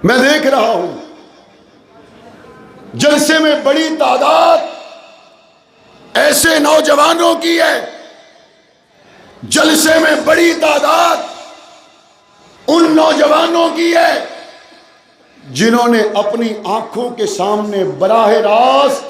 میں دیکھ رہا ہوں جلسے میں بڑی تعداد ایسے نوجوانوں کی ہے، جلسے میں بڑی تعداد ان نوجوانوں کی ہے جنہوں نے اپنی آنکھوں کے سامنے براہ راست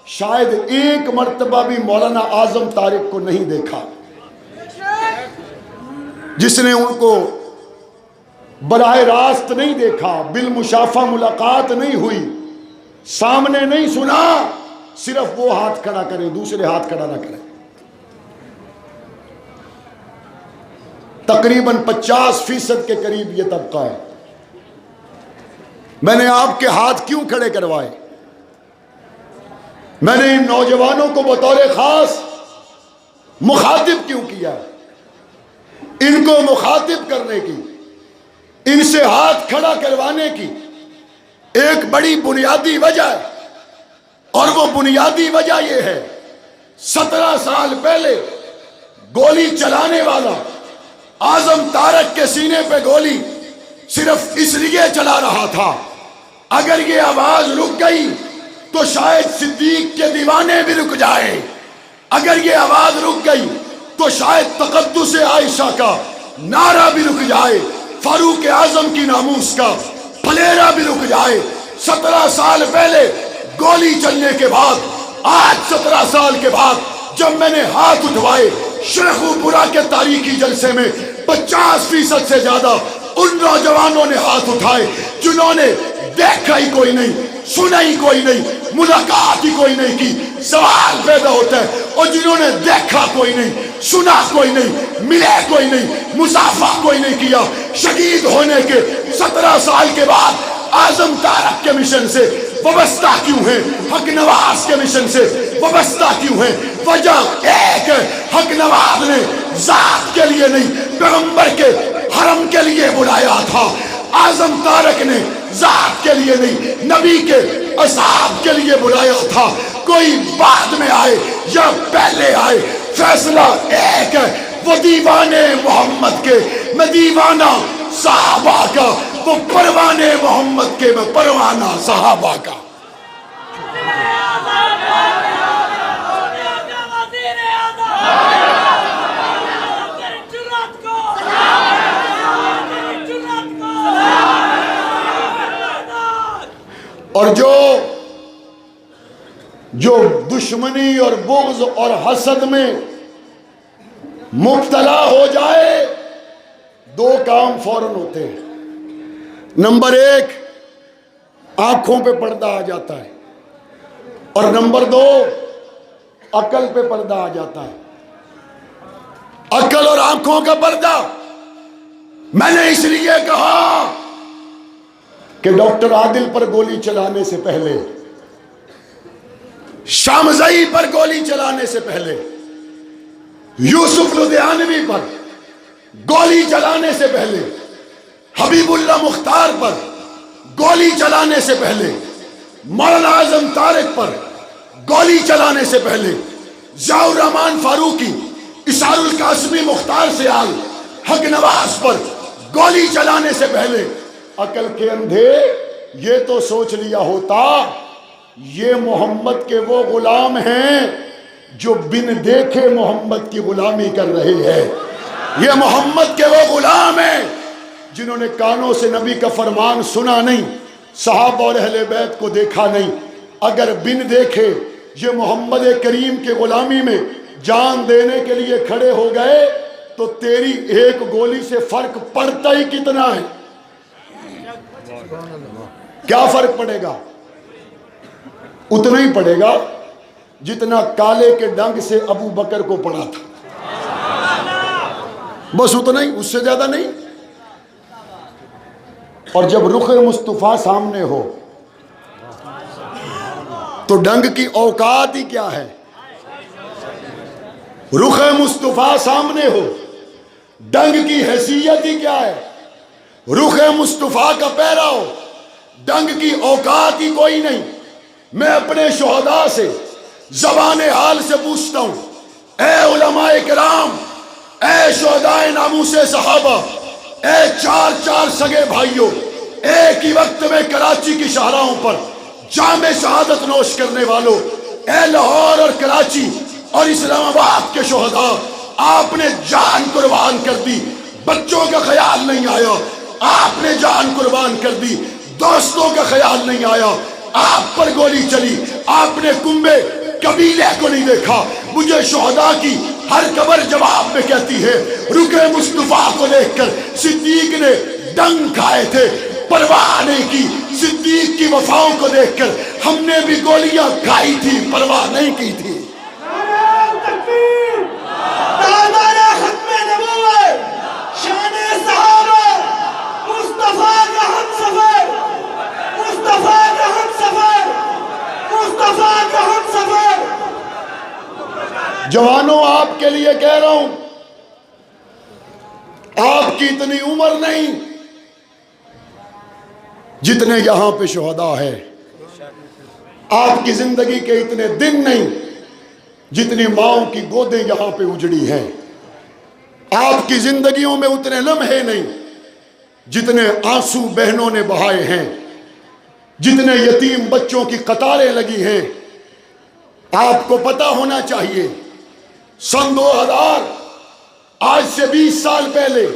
شاید ایک مرتبہ بھی مولانا اعظم طارق کو نہیں دیکھا، جس نے ان کو براہ راست نہیں دیکھا، بالمشافہ ملاقات نہیں ہوئی، سامنے نہیں سنا، صرف وہ ہاتھ کھڑا کرے، دوسرے ہاتھ کھڑا نہ کرے۔ تقریباً 50% کے قریب یہ طبقہ ہے۔ میں نے آپ کے ہاتھ کیوں کھڑے کروائے؟ میں نے ان نوجوانوں کو بطور خاص مخاطب کیوں کیا؟ ان کو مخاطب کرنے کی، ان سے ہاتھ کھڑا کروانے کی ایک بڑی بنیادی وجہ ہے، اور وہ بنیادی وجہ یہ ہے 17 سال پہلے گولی چلانے والا اعظم طارق کے سینے پہ گولی صرف اس لیے چلا رہا تھا اگر یہ آواز رک گئی تو شاید صدیق کے دیوانے بھی رک جائے، اگر یہ آواز رک گئی تو شاید تقدس عائشہ کا نعرہ بھی رک جائے، فاروق اعظم کی ناموس کا پھلیرا بھی رک جائے۔ 17 سال پہلے گولی چلنے کے بعد، آج 17 سال کے بعد جب میں نے ہاتھ اٹھوائے شیخو پورا کے تاریخی جلسے میں 50% سے زیادہ ان نوجوانوں نے ہاتھ اٹھائے جنہوں نے دیکھا ہی کوئی نہیں، سنا ہی کوئی نہیں، ملاقات ہی کوئی نہیں کی۔ سوال پیدا ہوتا ہے، اور جنہوں نے دیکھا کوئی نہیں، سنا کوئی نہیں، ملے کوئی نہیں، مصافحہ کوئی نہیں کیا، شہید ہونے کے 17 سال کے بعد اعظم طارق کے مشن سے وابستہ کیوں ہیں، حق نواز کے مشن سے وابستہ کیوں ہیں؟ وجہ ایک ہے، حق نواز نے ذات کے لیے نہیں، پیغمبر کے حرم کے لیے بلایا تھا، اعظم طارق نے ذات کے لیے نہیں، نبی کے اصحاب کے لیے بلایا تھا۔ کوئی بعد میں آئے یا پہلے آئے، فیصلہ ایک ہے، وہ دیوانے محمد کے، میں دیوانہ صحابہ کا، وہ پروانے محمد کے، میں پروانہ صحابہ کا۔ اور جو دشمنی اور بغض اور حسد میں مبتلا ہو جائے، 2 کام فوراً ہوتے ہیں۔ نمبر 1، آنکھوں پہ پردہ آ جاتا ہے، اور نمبر 2، عقل پہ پردہ آ جاتا ہے۔ عقل اور آنکھوں کا پردہ، میں نے اس لیے کہا کہ ڈاکٹر عادل پر گولی چلانے سے پہلے، شامزئی پر گولی چلانے سے پہلے، یوسف لدھیانوی پر گولی چلانے سے پہلے، حبیب اللہ مختار پر گولی چلانے سے پہلے، مولانا اعظم طارق پر گولی چلانے سے پہلے، ضیاء الرحمن فاروقی، اسحار القاسمی مختار سیال، حق نواز پر گولی چلانے سے پہلے عقل کے اندھے یہ تو سوچ لیا ہوتا یہ محمد کے وہ غلام ہیں جو بن دیکھے محمد کی غلامی کر رہے ہیں، یہ محمد کے وہ غلام ہیں جنہوں نے کانوں سے نبی کا فرمان سنا نہیں، صحابہ اور اہل بیت کو دیکھا نہیں، اگر بن دیکھے یہ محمد کریم کے غلامی میں جان دینے کے لیے کھڑے ہو گئے تو تیری ایک گولی سے فرق پڑتا ہی کتنا ہے؟ کیا فرق پڑے گا؟ اتنا ہی پڑے گا جتنا کالے کے ڈنگ سے ابو بکر کو پڑا تھا، بس اتنا ہی، اس سے زیادہ نہیں۔ اور جب رخ مصطفیٰ سامنے ہو تو ڈنگ کی اوقات ہی کیا ہے؟ رخ مصطفیٰ سامنے ہو ڈنگ کی حیثیت ہی کیا ہے؟ رخ مصطفیٰ کا پیرا ہو ڈنگ کی اوقات ہی کوئی نہیں۔ میں اپنے شہداء سے زبان حال سے پوچھتا ہوں، اے علماء کرام، اے شہداء ناموس صحابہ، اے 4 سگے بھائیوں، ایک ہی وقت میں کراچی کی شاہراہوں پر جام شہادت نوش کرنے والوں، اے لاہور اور کراچی اور اسلام آباد کے شہداء، آپ نے جان قربان کر دی، بچوں کا خیال نہیں آیا، آپ نے جان قربان کر دی، دوستوں کا خیال نہیں آیا، آپ پر گولی چلی، آپ نے کنبے قبیلے کو نہیں دیکھا۔ مجھے شہداء کی ہر قبر جواب میں کہتی ہے، رکھ مصطفیٰ کو دیکھ کر صدیق نے ڈنگ کھائے تھے، پرواہ نہیں کی۔ صدیق کی وفاؤں کو دیکھ کر ہم نے بھی گولیاں کھائی تھی، پرواہ نہیں کی تھی۔ نعرہ تکبیر، تازانہ ختم نبوت، شان صحابہ، مصطفیٰ کا ہم سفر، مصطفیٰ کا ہم سفر، مصطفیٰ کا ہم سفر۔ جوانوں، آپ کے لیے کہہ رہا ہوں، آپ کی اتنی عمر نہیں جتنے یہاں پہ شہداء ہے، آپ کی زندگی کے اتنے دن نہیں جتنی ماؤں کی گودیں یہاں پہ اجڑی ہیں، آپ کی زندگیوں میں اتنے لمحے نہیں جتنے آنسو بہنوں نے بہائے ہیں، جتنے یتیم بچوں کی قطاریں لگی ہیں۔ آپ کو پتہ ہونا چاہیے، سن 2000 آج سے 20 سال پہلے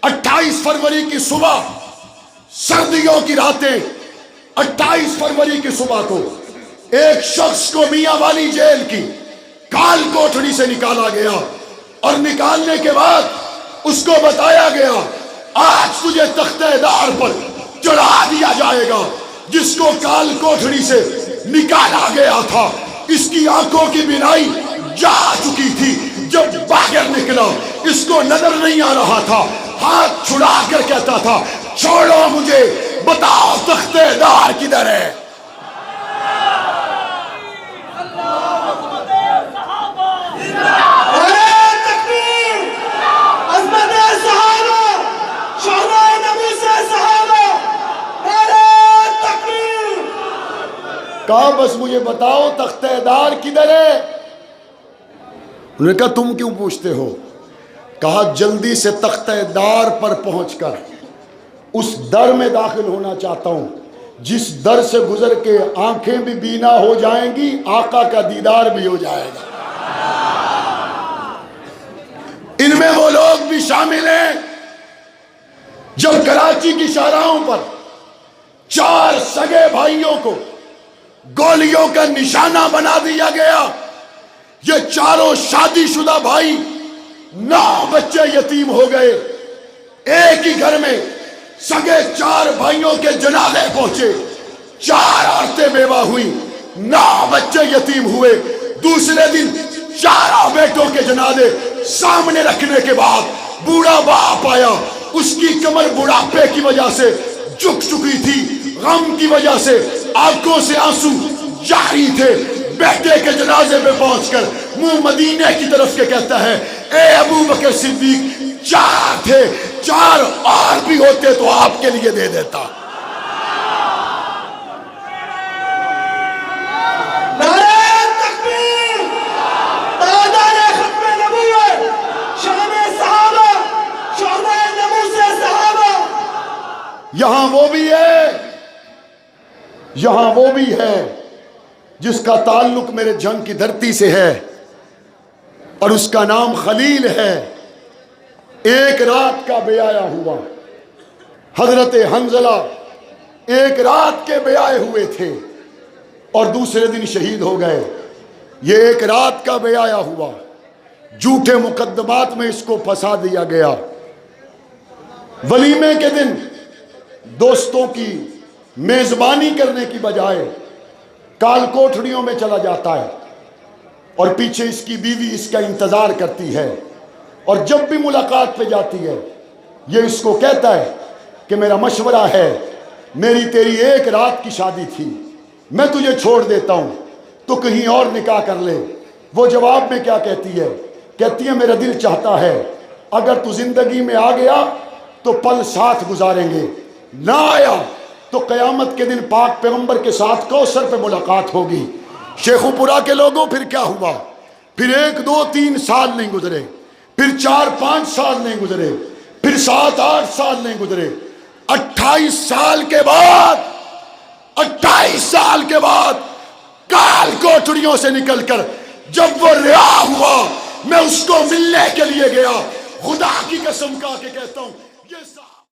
28 فروری کی صبح، سردیوں کی راتیں، 28 فروری کی صبح کو ایک شخص کو میاں والی جیل کی کال کوٹڑی سے نکالا گیا، اور نکالنے کے بعد اس کو بتایا گیا، آج تجھے تختہ دار پر چڑھا دیا جائے گا۔ جس کو کال کوٹڑی سے نکالا گیا تھا، اس کی آنکھوں کی بینائی جا چکی تھی، جب باہر نکلا اس کو نظر نہیں آ رہا تھا، ہاتھ چھڑا کر کہتا تھا، چھوڑو مجھے، بتاؤ تختہ دار کدھر ہے؟ نعرہ تکبیر، عظمت صحابہ، شہداء نبی سے صحابہ، نعرہ تکبیر۔ کہا بس مجھے بتاؤ تختہ دار کدھر ہے؟ انہوں نے کہا تم کیوں پوچھتے ہو؟ کہا جلدی سے تختہ دار پر پہنچ کر اس در میں داخل ہونا چاہتا ہوں جس در سے گزر کے آنکھیں بھی بینا ہو جائیں گی، آقا کا دیدار بھی ہو جائے گا۔ ان میں وہ لوگ بھی شامل ہیں جب کراچی کی شاہراہوں پر 4 سگے بھائیوں کو گولیوں کا نشانہ بنا دیا گیا۔ یہ چاروں شادی شدہ بھائی، 9 بچے یتیم ہو گئے۔ ایک ہی گھر میں سگے 4 بھائیوں کے جنازے پہنچے، 4 عورتیں بیوہ ہوئیں، 9 بچے یتیم ہوئے۔ دوسرے دن 4 بیٹوں کے جنازے سامنے رکھنے کے بعد بوڑھا باپ آیا، اس کی کمر بڑھاپے کی وجہ سے جھک چکی تھی، غم کی وجہ سے آنکھوں سے آنسو جاری تھے۔ بیٹے کے جنازے پہ پہنچ کر منہ مدینے کی طرف کے کہتا ہے، اے ابو بکر صدیق، 4 تھے، 4 اور بھی ہوتے تو آپ کے لیے دے دیتا۔ نعرہ تکبیر، تازانہ ختم نبوت، شان صحابہ، شہداء نبی سے صحابہ۔ یہاں وہ بھی ہے، یہاں وہ بھی ہے جس کا تعلق میرے جنگ کی دھرتی سے ہے، اور اس کا نام خلیل ہے۔ ایک رات کا بیایا ہوا، حضرت حنظلہ ایک رات کے بیائے ہوئے تھے اور دوسرے دن شہید ہو گئے۔ یہ ایک رات کا بیایا ہوا، جھوٹے مقدمات میں اس کو پھنسا دیا گیا۔ ولیمے کے دن دوستوں کی میزبانی کرنے کی بجائے کال کوٹھڑیوں میں چلا جاتا ہے، اور پیچھے اس کی بیوی اس کا انتظار کرتی ہے، اور جب بھی ملاقات پہ جاتی ہے یہ اس کو کہتا ہے کہ میرا مشورہ ہے، میری تیری ایک رات کی شادی تھی، میں تجھے چھوڑ دیتا ہوں تو کہیں اور نکاح کر لے۔ وہ جواب میں کیا کہتی ہے؟ کہتی ہے میرا دل چاہتا ہے اگر تو زندگی میں آ گیا تو پل ساتھ گزاریں گے، نہ آیا تو قیامت کے دن پاک پیغمبر کے ساتھ کوثر پہ ملاقات ہوگی۔ شیخو پورا کے لوگوں پھر کیا ہوا؟ پھر 1 2 3 سال نہیں گزرے، پھر 4 5 سال نہیں گزرے، پھر 7 8 سال نہیں گزرے، 28 سال کے بعد کال کوٹڑیوں سے نکل کر جب وہ رہا ہوا، میں اس کو ملنے کے لیے گیا، خدا کی قسم کھا کے کہتا ہوں یہ